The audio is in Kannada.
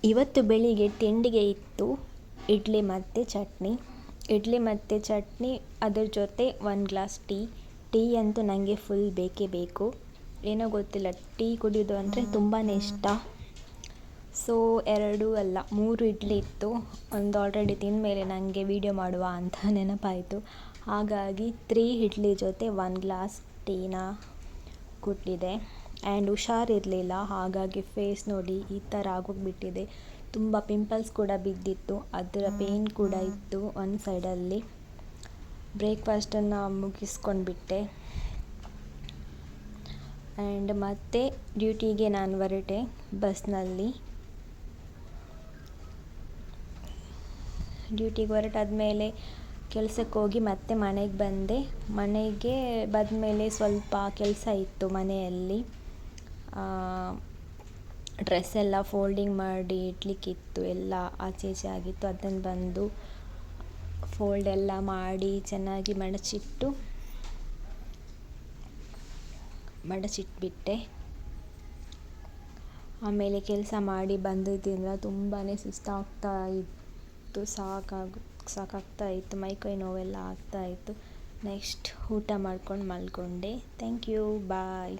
ಇವತ್ತು ಬೆಳಿಗ್ಗೆ ತಿಂಡಿಗೆ ಇತ್ತು ಇಡ್ಲಿ ಮತ್ತು ಚಟ್ನಿ. ಇಡ್ಲಿ ಮತ್ತು ಚಟ್ನಿ, ಅದ್ರ ಜೊತೆ 1 ಗ್ಲಾಸ್ ಟೀ ಅಂತೂ ನನಗೆ ಫುಲ್ ಬೇಕೇ ಬೇಕು. ಏನೋ ಗೊತ್ತಿಲ್ಲ, ಟೀ ಕುಡಿಯೋದು ಅಂದರೆ ತುಂಬಾ ಇಷ್ಟ. ಸೊ 2 ಅಲ್ಲ 3 ಇಡ್ಲಿ ಇತ್ತು. ಒಂದು ಆಲ್ರೆಡಿ ತಿಂದಮೇಲೆ ನನಗೆ ವೀಡಿಯೋ ಮಾಡುವ ಅಂತ ನೆನಪಾಯಿತು. ಹಾಗಾಗಿ 3 ಇಡ್ಲಿ ಜೊತೆ 1 ಗ್ಲಾಸ್ ಟೀನ ಕುಟ್ಟಿದೆ. ಆ್ಯಂಡ್ ಹುಷಾರಿರಲಿಲ್ಲ, ಹಾಗಾಗಿ ಫೇಸ್ ನೋಡಿ ಈ ಥರ ಆಗೋಗ್ಬಿಟ್ಟಿದೆ. ತುಂಬ ಪಿಂಪಲ್ಸ್ ಕೂಡ ಬಿದ್ದಿತ್ತು, ಅದರ ಪೇಯ್ನ್ ಕೂಡ ಇತ್ತು ಒಂದು ಸೈಡಲ್ಲಿ. ಬ್ರೇಕ್ಫಾಸ್ಟನ್ನು ಮುಗಿಸ್ಕೊಂಡ್ಬಿಟ್ಟೆ ಆ್ಯಂಡ್ ಮತ್ತೆ ಡ್ಯೂಟಿಗೆ ನಾನು ಹೊರಟೆ ಬಸ್ನಲ್ಲಿ. ಡ್ಯೂಟಿಗೆ ಹೊರಟಾದ್ಮೇಲೆ ಕೆಲಸಕ್ಕೆ ಹೋಗಿ ಮತ್ತೆ ಮನೆಗೆ ಬಂದೆ. ಮನೆಗೆ ಬಂದಮೇಲೆ ಸ್ವಲ್ಪ ಕೆಲಸ ಇತ್ತು ಮನೆಯಲ್ಲಿ. ಡ್ರೆಸ್ ಎಲ್ಲ ಫೋಲ್ಡಿಂಗ್ ಮಾಡಿ ಇಡಲಿಕ್ಕಿತ್ತು, ಎಲ್ಲ ಆಚೆ ಈಚೆ ಆಗಿತ್ತು. ಅದನ್ನು ಬಂದು ಫೋಲ್ಡ್ ಎಲ್ಲ ಮಾಡಿ ಚೆನ್ನಾಗಿ ಮಡಚಿಟ್ಬಿಟ್ಟೆ. ಆಮೇಲೆ ಕೆಲಸ ಮಾಡಿ ಬಂದಿದ್ದರಿಂದ ತುಂಬಾ ಸುಸ್ತಾಗ್ತಾ ಇತ್ತು, ಸಾಕಾಗ್ತಾ ಇತ್ತು, ಮೈಕೈ ನೋವೆಲ್ಲ ಆಗ್ತಾಯಿತ್ತು. ನೆಕ್ಸ್ಟ್ ಊಟ ಮಾಡ್ಕೊಂಡು ಮಲ್ಕೊಂಡೆ. Thank you, bye.